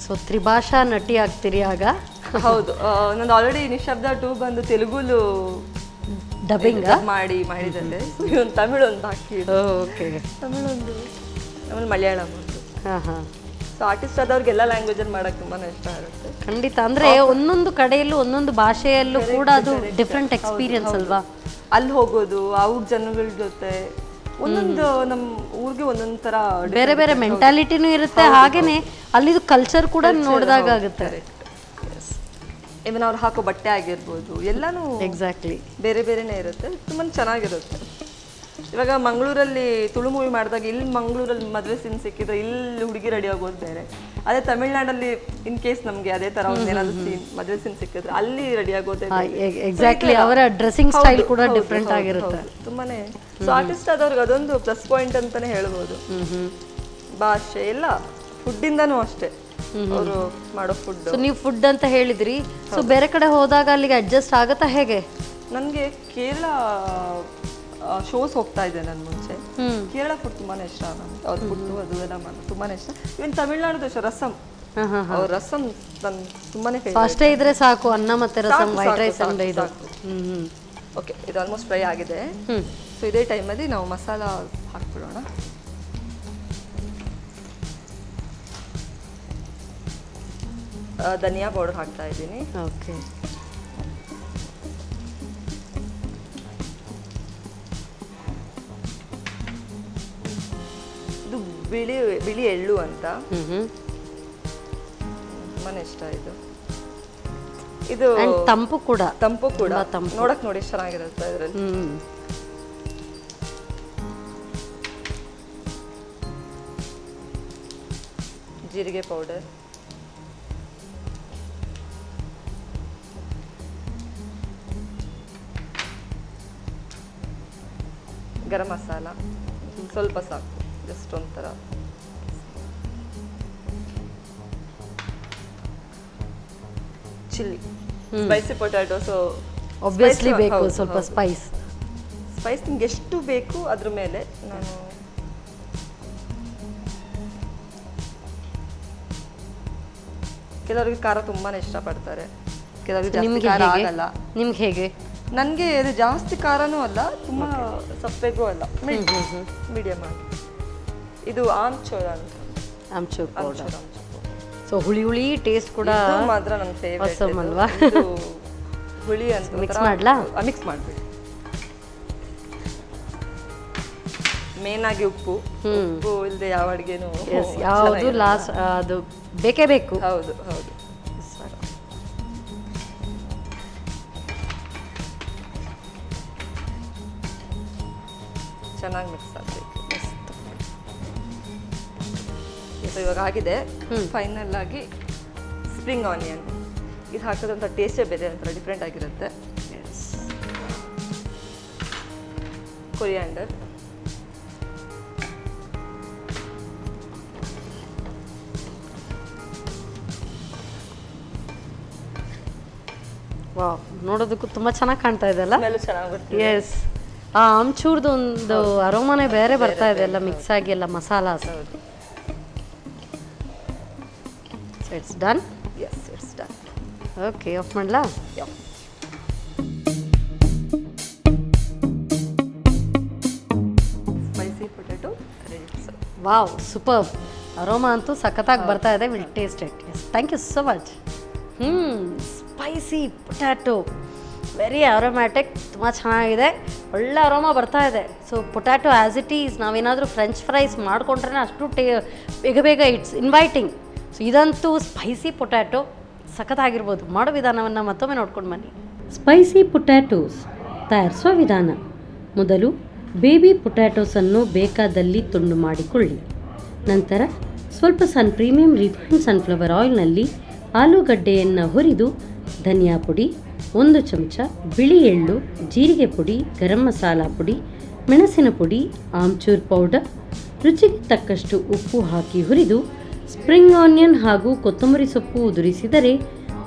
ಸೊ ತ್ರಿಭಾಷಾ ನಟಿ ಆಗ್ತೀರಿ ಆಗ? ಹೌದು, ನಂದು ಆಲ್ರೆಡಿ ನಿಶಬ್ದ 2 ಬಂದು ತೆಲುಗುಲು ಡಬ್ಬಿಂಗ್ ಮಾಡಿದ್ದಾರೆ. ಸೊ ಇದೊಂದು ತಮಿಳ್ ಒಂದು ಬಾಕಿ ಇದೆ. ಓಕೆ, ತಮಿಳ್ ಒಂದು, ಆಮೇಲೆ ಮಲಯಾಳಂ ಒಂದು. ಹಾಂ. ಸೊ ಆರ್ಟಿಸ್ಟ್ ಆದವ್ರಿಗೆಲ್ಲ ಲ್ಯಾಂಗ್ವೇಜಲ್ಲಿ ಮಾಡೋಕ್ಕೆ ತುಂಬಾ ಇಷ್ಟ ಆಗುತ್ತೆ. ಖಂಡಿತ, ಅಂದರೆ ಒಂದೊಂದು ಕಡೆಯಲ್ಲೂ ಒಂದೊಂದು ಭಾಷೆಯಲ್ಲೂ ಕೂಡ ಅದು ಡಿಫ್ರೆಂಟ್ ಎಕ್ಸ್ಪೀರಿಯನ್ಸ್ ಅಲ್ವಾ? ಅಲ್ಲಿ ಹೋಗೋದು, ಆ ಊರ್ ಜನಗಳ ಜೊತೆ, ಒಂದೊಂದು ನಮ್ಮ ಊರಿಗೆ ಒಂದೊಂದು ಥರ ಬೇರೆ ಬೇರೆ ಮೆಂಟಾಲಿಟಿನೂ ಇರುತ್ತೆ. ಹಾಗೇನೆ ಅಲ್ಲಿದು ಕಲ್ಚರ್ ಕೂಡ ನೋಡಿದಾಗ ಆಗುತ್ತೆ. ಇವನ್ ಅವ್ರು ಹಾಕೋ ಬಟ್ಟೆ ಆಗಿರ್ಬೋದು, ಎಲ್ಲಾನು ಎಕ್ಸಾಕ್ಟ್ಲಿ ಬೇರೆ ಬೇರೆನೇ ಇರುತ್ತೆ. ತುಂಬಾ ಚೆನ್ನಾಗಿರುತ್ತೆ. ಇವಾಗ ಮಂಗಳೂರಲ್ಲಿ ತುಳು ಮೂವಿ ಮಾಡಿದಾಗ ಇಲ್ಲಿ ಮಂಗಳೂರಲ್ಲಿ ಮದುವೆ ಸೀನ್ ಸಿಕ್ಕಿದ್ರೆ ಇಲ್ಲಿ ಹುಡುಗಿ ರೆಡಿ ಆಗೋದು ಬೇರೆ. ಅದೇ ತಮಿಳ್ನಾಡಲ್ಲಿ ಇನ್ ಕೇಸ್ ನಮಗೆ ಅದೇ ತರ ಏನಾದ್ರು ಸೀನ್ ಮದುವೆ ಸೀನ್ ಸಿಕ್ಕಿದ್ರೆ ಅಲ್ಲಿ ರೆಡಿ ಆಗೋದೇ ಎಕ್ಸಾಕ್ಟ್ಲಿ. ಅವರ ಡ್ರೆಸ್ಸಿಂಗ್ ಸ್ಟೈಲ್ ಕೂಡ ಡಿಫ್ರೆಂಟ್ ಆಗಿರುತ್ತೆ ತುಂಬಾನೇ. ಸೊ ಆರ್ಟಿಸ್ಟ್ ಆದವ್ರಿಗೆ ಅದೊಂದು ಪ್ಲಸ್ ಪಾಯಿಂಟ್ ಅಂತಾನೆ ಹೇಳ್ಬೋದು. ಭಾಷೆ ಎಲ್ಲ, ಫುಡ್ಡಿಂದನೂ ಅಷ್ಟೇ, ಅವರು ಮಾಡೋ ಫುಡ್. ಸೊ ನೀವು ಫುಡ್ ಅಂತ ಹೇಳಿದ್ರಿ, ಸೊ ಬೇರೆ ಕಡೆ ಹೋದಾಗ ಅಲ್ಲಿಗೆ ಅಡ್ಜಸ್ಟ್ ಆಗುತ್ತಾ ಹೇಗೆ? ನನಗೆ ಕೇರಳ ಶೋಸ್ ಹೋಗ್ತಾ ಇದೆ ನಾನು ಮುಂಚೆ. ಕೇರಳ ಫುಡ್ ತುಂಬಾನೇ ಇಷ್ಟ ನನಗೆ. ಅವ್ರ ಫುಡ್ಡು ಅದು ಎಲ್ಲ ತುಂಬಾನೇ ಇಷ್ಟ. ಇವನ್ ತಮಿಳ್ನಾಡು ಅಷ್ಟೇ, ರಸಂ, ಅವ್ರ ರಸಂ ನನ್ ತುಂಬಾನೇ ಫೇವರೇಟ್. ಅಷ್ಟೇ ಇದ್ರೆ ಸಾಕು, ಅನ್ನ ಮತ್ತೆ ರಸಂ, ವೈಟ್ ರೈಸ್ ಅಂಡ್ ಇದು. ಓಕೆ, ಇದು ಆಲ್ಮೋಸ್ಟ್ ಫ್ರೈ ಆಗಿದೆ. ಸೊ ಇದೇ ಟೈಮಲ್ಲಿ ನಾವು ಮಸಾಲ ಹಾಕ್ಬಿಡೋಣ. ಧನಿಯಾ ಪೌಡರ್ ಹಾಕ್ತಾ ಇದ್ದೀನಿ. ಓಕೆ, ಇದು ಬಿಳಿ ಎಳ್ಳು ಅಂತ. ತುಂಬಾನೇ ಇಷ್ಟ ಇದು. ಇದು And ತಂಪು ಕೂಡ. ತಂಪು ಕೂಡ. ತುಂಬಾ ತಂಪು. ನೋಡಕ್ ನೋಡಿ ಎಷ್ಟು ಚೆನ್ನಾಗಿರುತ್ತೆ ಇದರಲ್ಲಿ. ಜೀರಿಗೆ ಪೌಡರ್, ಗರಂ ಮಸಾಲ ಸ್ವಲ್ಪ ಸಾಕು, ಜಸ್ಟ್ ಒಂಥರ. Chilli, spicy potato. So obviously ಬೇಕು ಸ್ವಲ್ಪ ಸ್ಪೈಸ್. ಸ್ಪೈಸ್ ನಿಮ್ಗೆ ಎಷ್ಟು ಬೇಕು ಅದ್ರ ಮೇಲೆ. ನಾನು ಕೆಲವರಿಗೆ ಖಾರ ತುಂಬಾನೇ ಇಷ್ಟಪಡ್ತಾರೆ, ಕೆಲವರಿಗೆ ಜಾಸ್ತಿ ಖಾರ ಆಗಲ್ಲ. ನಿಮ್ಗೆ ಹೇಗೆ? ನನಗೆ ಇದು ಜಾಸ್ತಿ ಖಾರನೂ ಅಲ್ಲ, ತುಂಬಾ ಸಪ್ಪೆಗೂ ಅಲ್ಲ, ಮೀಡಿಯಮ್ ಆಗಿ. ಇದು ಆಮ್ಚೂರ್ ಅಂತ. ಆಮ್ಚೂರ್ ಪೌಡರ್. ಸೊ ಹುಳಿ ಹುಳಿ ಟೇಸ್ಟ್ ಕೂಡ ಮಾತ್ರ ನನ್ನ ಫೇವರೇಟ್ ಅಲ್ವಾ? ಹುಳಿ ಅಂತ ಮಿಕ್ಸ್ ಮಾಡ್ಲಾ? ಮಿಕ್ಸ್ ಮಾಡ್ಬಿಡಿ. ಮೇನ್ ಆಗಿ ಉಪ್ಪು. ಉಪ್ಪು ಇಲ್ಲದೆ ಯಾವ ಅಡುಗೆನೂ ಯಾವುದು ಲಾಸ್ಟ್ ಅದು ಬೇಕೇ ಬೇಕು. ಹೌದು ಹೌದು. ಚೆನ್ನಾಗಿ ಮಿಕ್ಸ್ ಆಗಬೇಕು. ಇವಾಗ ಆಗಿದೆ. ಫೈನಲ್ ಆಗಿ ಸ್ಪ್ರಿಂಗ್ ಆನಿಯನ್ ಇದು ಹಾಕೋದಂಥ ಟೇಸ್ಟೇ ಬೇರೆ, ಒಂಥರ ಡಿಫ್ರೆಂಟ್ ಆಗಿರುತ್ತೆ. ಕೊರಿಯಾಂಡರ್, ವಾವ್, ನೋಡೋದಕ್ಕೂ ತುಂಬಾ ಚೆನ್ನಾಗಿ ಕಾಣ್ತಾ ಇದೆ ಅಲ್ಲ? ಸ್ಮೆಲ್ ಚೆನ್ನಾಗಿ ಬರ್ತದೆ. ಎಸ್, ಆ ಆಮ್ಚೂರ್ದು ಒಂದು ಅರೋಮಾನೇ ಬೇರೆ ಬರ್ತಾ ಇದೆ, ಎಲ್ಲ ಮಿಕ್ಸ್ ಆಗಿ ಎಲ್ಲ masala. It's done. Yes, it's done. Okay, off ಮಾಡ್ಲಾ? Spicy potato ready. Wow, super. Aroma ಅಂತೂ ಸಖತ್ತಾಗಿ ಬರ್ತಾ ಇದೆ. Will taste it. Yes, thank you so much. Spicy potato, very aromatic, ತುಂಬ ಚೆನ್ನಾಗಿದೆ, ಒಳ್ಳೆ ಅರೋಮಾ ಬರ್ತಾ ಇದೆ. So potato as it is ನಾವೇನಾದರೂ ಫ್ರೆಂಚ್ ಫ್ರೈಸ್ ಮಾಡಿಕೊಂಡ್ರೆ ಅಷ್ಟು ಬೇಗ ಬೇಗ ಇಟ್ಸ್ ಇನ್ವೈಟಿಂಗ್. ಸೊ ಇದಂತೂ ಸ್ಪೈಸಿ ಪೊಟ್ಯಾಟೊ ಸಖತ್ತಾಗಿರ್ಬೋದು. ಮಾಡೋ ವಿಧಾನವನ್ನು ಮತ್ತೊಮ್ಮೆ ನೋಡ್ಕೊಂಡು ಬನ್ನಿ. ಸ್ಪೈಸಿ ಪೊಟ್ಯಾಟೋಸ್ ತಯಾರಿಸುವ ವಿಧಾನ: ಮೊದಲು ಬೇಬಿ ಪೊಟ್ಯಾಟೋಸನ್ನು ಬೇಕಾದಲ್ಲಿ ತುಂಡು ಮಾಡಿಕೊಳ್ಳಿ. ನಂತರ ಸ್ವಲ್ಪ ಪ್ರೀಮಿಯಂ ರಿಫೈನ್ಡ್ ಸನ್ಫ್ಲವರ್ ಆಯಿಲ್ನಲ್ಲಿ ಆಲೂಗಡ್ಡೆಯನ್ನು ಹುರಿದು ಧನಿಯಾ ಪುಡಿ, 1 ಚಮಚ ಬಿಳಿ ಎಳ್ಳು, ಜೀರಿಗೆ ಪುಡಿ, ಗರಂ ಮಸಾಲ ಪುಡಿ, ಮೆಣಸಿನ ಪುಡಿ, ಆಮ್ಚೂರ್ ಪೌಡರ್, ರುಚಿಗೆ ತಕ್ಕಷ್ಟು ಉಪ್ಪು ಹಾಕಿ ಹುರಿದು ಸ್ಪ್ರಿಂಗ್ ಆನಿಯನ್ ಹಾಗೂ ಕೊತ್ತಂಬರಿ ಸೊಪ್ಪು ಉದುರಿಸಿದರೆ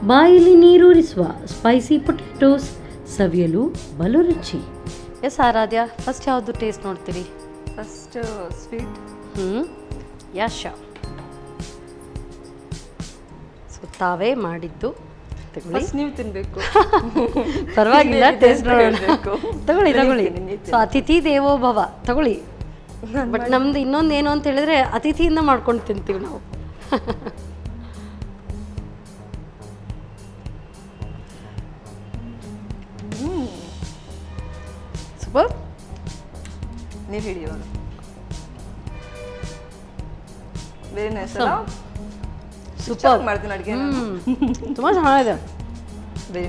ಬಾಯಲ್ಲಿ ನೀರೂರಿಸುವ ಸ್ಪೈಸಿ ಪೊಟ್ಯಾಟೋಸ್ ಸವಿಯಲು ಬಲು ರುಚಿ. ಎಸ್ ಆರಾಧ್ಯ, ಫಸ್ಟ್ ಯಾವುದು ಟೇಸ್ಟ್ ನೋಡ್ತೀರಿ? First sweet. ಯಶ. ಸೊ ತಾವೇ ಮಾಡಿದ್ದು ತಗೊಳ್ಳಿ. ನೀವು ತಿನ್ಬೇಕು. ಪರವಾಗಿಲ್ಲ, ಟೇಸ್ಟ್ ನೋಡೋಣ. ತಗೊಳ್ಳಿ. ತಿನ್ನಿ. ಸೊ ಅತಿಥಿ ದೇವೋ ಭವ, ತಗೊಳ್ಳಿ. ಬಟ್ ನಮ್ದು ಇನ್ನೊಂದು ಏನು ಅಂತ ಹೇಳಿದ್ರೆ ಅತಿಥಿಯಿಂದ ಮಾಡ್ಕೊಂಡು ತಿಂತೀವಿ ನಾವು. ಸೂಪರ್. ನೀವು ಹೇಳಿ ಇವಾಗ. ವೆರಿ ನೈಸ್ ಅಲ್ಲ? ಸೂಪರ್ ಮಾಡ್ತೀನಿ ಅಡುಗೆ. ತುಂಬ ಚೆನ್ನಾಗಿದೆ,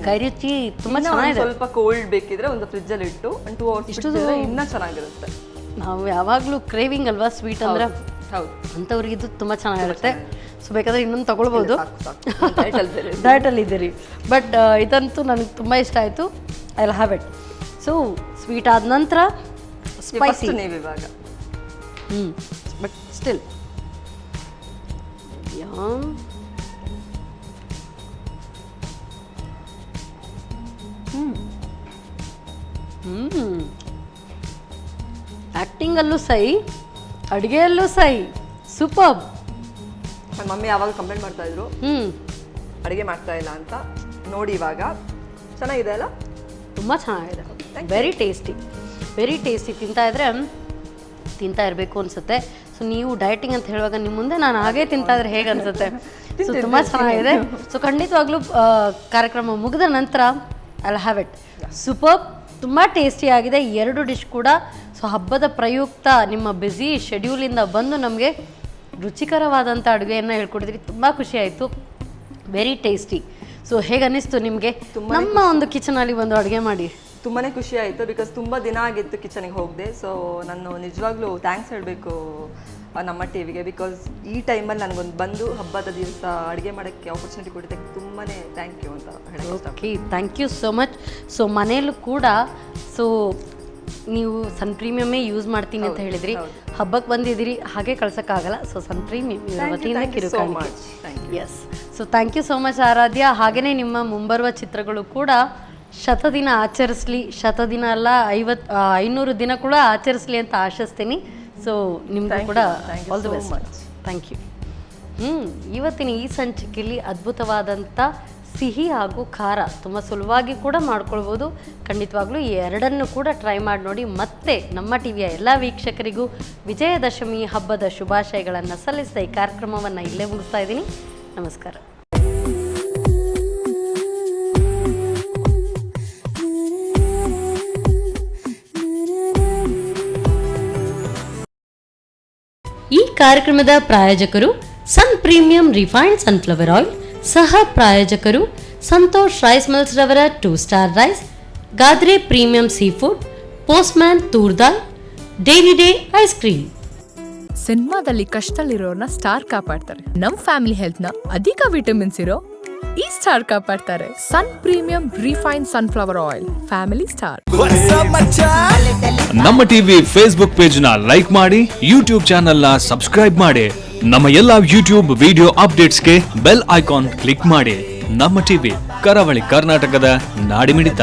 ಕೈ ರುಚಿ ತುಂಬ ಚೆನ್ನಾಗಿದೆ. ಸ್ವಲ್ಪ ಕೋಲ್ಡ್ ಬೇಕಿದ್ರೆ ಒಂದು ಫ್ರಿಜ್ ಅಲ್ಲಿ ಇಟ್ಟು 2 hours ಇಟ್ಟಿದ್ರೆ ಇನ್ನೂ ಚೆನ್ನಾಗಿರುತ್ತೆ. ನಾವು ಯಾವಾಗಲೂ ಕ್ರೇವಿಂಗ್ ಅಲ್ವಾ ಸ್ವೀಟ್ ಅಂದ್ರೆ, ಹೌದು, ಅಂಥವ್ರಿಗೆ ಇದು ತುಂಬ ಚೆನ್ನಾಗಿರುತ್ತೆ. ಸೊ ಬೇಕಾದ್ರೆ ಇನ್ನೊಂದು ತಗೊಳ್ಬೋದು. ಡಯಟಲ್ಲಿ ಡಯಟಲ್ಲಿ ಇದ್ದೀರಿ. ಬಟ್ ಇದಂತೂ ನನಗೆ ತುಂಬ ಇಷ್ಟ ಆಯಿತು. I will have it. So sweet ಆದ ನಂತರ ಸ್ಪೈಸಿ. ನೀವು ಇವಾಗ ಬಟ್ ಸ್ಟಿಲ್ ಆ್ಯಕ್ಟಿಂಗಲ್ಲೂ ಸೈ, ಅಡುಗೆಯಲ್ಲೂ ಸೈ, ಸೂಪರ್. ನನ್ನ ಮಮ್ಮಿ ಯಾವಾಗ ಕಂಪ್ಲೇಂಟ್ ಮಾಡ್ತಾ ಇದ್ರು ಅಡುಗೆ ಮಾಡ್ತಾ ಇಲ್ಲ ಅಂತ. ನೋಡಿ ಇವಾಗ ಚೆನ್ನಾಗಿದೆ ಅಲ್ಲ? ತುಂಬ ಚೆನ್ನಾಗಿದೆ, ವೆರಿ ಟೇಸ್ಟಿ, ವೆರಿ ಟೇಸ್ಟಿ. ತಿಂತಾ ಇರಬೇಕು ಅನಿಸುತ್ತೆ. ಸೊ ನೀವು ಡಯಟಿಂಗ್ ಅಂತ ಹೇಳುವಾಗ ನಿಮ್ಮ ಮುಂದೆ ನಾನು ಹಾಗೇ ತಿಂತಾ ಇದ್ರೆ ಹೇಗೆ ಅನಿಸುತ್ತೆ? ಸೊ ತುಂಬ ಚೆನ್ನಾಗಿದೆ. ಸೊ ಖಂಡಿತವಾಗ್ಲೂ ಕಾರ್ಯಕ್ರಮ ಮುಗಿದ ನಂತರ I will have it. Super, ತುಂಬ ಟೇಸ್ಟಿಯಾಗಿದೆ 2 ಡಿಶ್ ಕೂಡ. ಸೊ ಹಬ್ಬದ ಪ್ರಯುಕ್ತ ನಿಮ್ಮ ಬ್ಯುಸಿ ಶೆಡ್ಯೂಲಿಂದ ಬಂದು ನಮಗೆ ರುಚಿಕರವಾದಂಥ ಅಡುಗೆಯನ್ನು ಹೇಳ್ಕೊಟ್ಟಿದ್ರಿ, ತುಂಬ ಖುಷಿ ಆಯಿತು. Very tasty. ಸೊ ಹೇಗೆ ಅನ್ನಿಸ್ತು ನಿಮಗೆ ನಮ್ಮ ಒಂದು ಕಿಚನಲ್ಲಿ ಒಂದು ಅಡುಗೆ ಮಾಡಿ? ತುಂಬಾ ಖುಷಿ ಆಯಿತು, ಬಿಕಾಸ್ ತುಂಬ ದಿನ ಆಗಿತ್ತು ಕಿಚನಿಗೆ ಹೋಗದೆ. ಸೊ ನಾನು ನಿಜವಾಗ್ಲೂ ಥ್ಯಾಂಕ್ಸ್ ಹೇಳಬೇಕು ನಮ್ಮ ಟಿವಿಗೆ, ಬಿಕಾಸ್ ಈ ಟೈಮಲ್ಲಿ ನನಗೊಂದು ಬಂದು ಹಬ್ಬದ ದಿವಸ ಅಡುಗೆ ಮಾಡೋಕ್ಕೆ ಆಪರ್ಚುನಿಟಿ ಕೊಟ್ಟಿದ್ದಕ್ಕೆ ತುಂಬಾ ಥ್ಯಾಂಕ್ ಯು ಅಂತ ಹೇಳಕ್ಕೆ. Okay, thank you so much. So ಮನೆಯಲ್ಲೂ ಕೂಡ ಸೊ ನೀವು ಸನ್ ಪ್ರೀಮಿಯಮೇ ಯೂಸ್ ಮಾಡ್ತೀನಿ ಅಂತ ಹೇಳಿದ್ರಿ, ಹಬ್ಬಕ್ಕೆ ಬಂದಿದ್ದೀರಿ, ಹಾಗೆ ಕಳ್ಸೋಕ್ಕಾಗಲ್ಲ. ಸೊ ಸನ್ ಪ್ರೀಮಿಯಂ ವತಿಯಿಂದ ಕಿರುಕಾಣಿಕೆ. Yes, so thank you so much Aradhya. ಹಾಗೆಯೇ ನಿಮ್ಮ ಮುಂಬರುವ ಚಿತ್ರಗಳು ಕೂಡ ಶತದಿನ ಆಚರಿಸಲಿ, ಶತದಿನ ಅಲ್ಲ 500 ದಿನ ಕೂಡ ಆಚರಿಸಲಿ ಅಂತ ಆಶಿಸ್ತೀನಿ. ಸೊ ನಿಮ್ಗೂ ಕೂಡ all the best. Thank you. ಇವತ್ತಿನ ಈ ಸಂಚಿಕೆಯಲ್ಲಿ ಅದ್ಭುತವಾದಂಥ ಸಿಹಿ ಹಾಗೂ ಖಾರ ತುಂಬ ಸುಲಭವಾಗಿ ಕೂಡ ಮಾಡ್ಕೊಳ್ಬೋದು. ಖಂಡಿತವಾಗ್ಲೂ ಈ ಎರಡನ್ನು ಕೂಡ ಟ್ರೈ ಮಾಡಿ ನೋಡಿ. ಮತ್ತೆ ನಮ್ಮ ಟಿವಿಯ ಎಲ್ಲ ವೀಕ್ಷಕರಿಗೂ ವಿಜಯದಶಮಿ ಹಬ್ಬದ ಶುಭಾಶಯಗಳನ್ನು ಸಲ್ಲಿಸಿದ ಈ ಕಾರ್ಯಕ್ರಮವನ್ನು ಇಲ್ಲೇ ಮುಗಿಸ್ತಾ ಇದ್ದೀನಿ. ನಮಸ್ಕಾರ. ಈ ಕಾರ್ಯಕ್ರಮದ ಪ್ರಾಯೋಜಕರು Sun premium refined sunflower oil, ಸಹ ಪ್ರಾಯೋಜಕರು ಸಂತೋಷ್ ರೈಸ್ ಮಿಲ್ಸ್ ರವರ 2 star rice, Gadre premium sea food, Postman toor dal, dairy day ice cream. ಸಿನಿಮಾದಲ್ಲಿ ಕಷ್ಟದಲ್ಲಿರೋರ್ನ ಸ್ಟಾರ್ ಕಾಪಾಡ್ತಾರೆ. ನಮ್ ಫ್ಯಾಮಿಲಿ ಹೆಲ್ತ್ ನ ಅಧಿಕ ವಿಟಮಿನ್ಸ್ ಇರೋ ಈ ಸ್ಟಾರ್ ಕಾಪಾಡ್ತಾರೆ. Sun Premium refine sunflower oil, family star. ನಮ್ಮ ಟಿವಿ ಫೇಸ್ಬುಕ್ ಪೇಜ್ ನ ಲೈಕ್ ಮಾಡಿ, ಯೂಟ್ಯೂಬ್ ಚಾನೆಲ್ ನ ಸಬ್ಸ್ಕ್ರೈಬ್ ಮಾಡಿ. ನಮ್ಮ ಎಲ್ಲಾ ಯೂಟ್ಯೂಬ್ ವಿಡಿಯೋ ಅಪ್ಡೇಟ್ಸ್ಗೆ ಬೆಲ್ ಐಕಾನ್ ಕ್ಲಿಕ್ ಮಾಡಿ. ನಮ್ಮ ಟಿವಿ ಕರಾವಳಿ ಕರ್ನಾಟಕದ ನಾಡಿಮಿಡಿತ.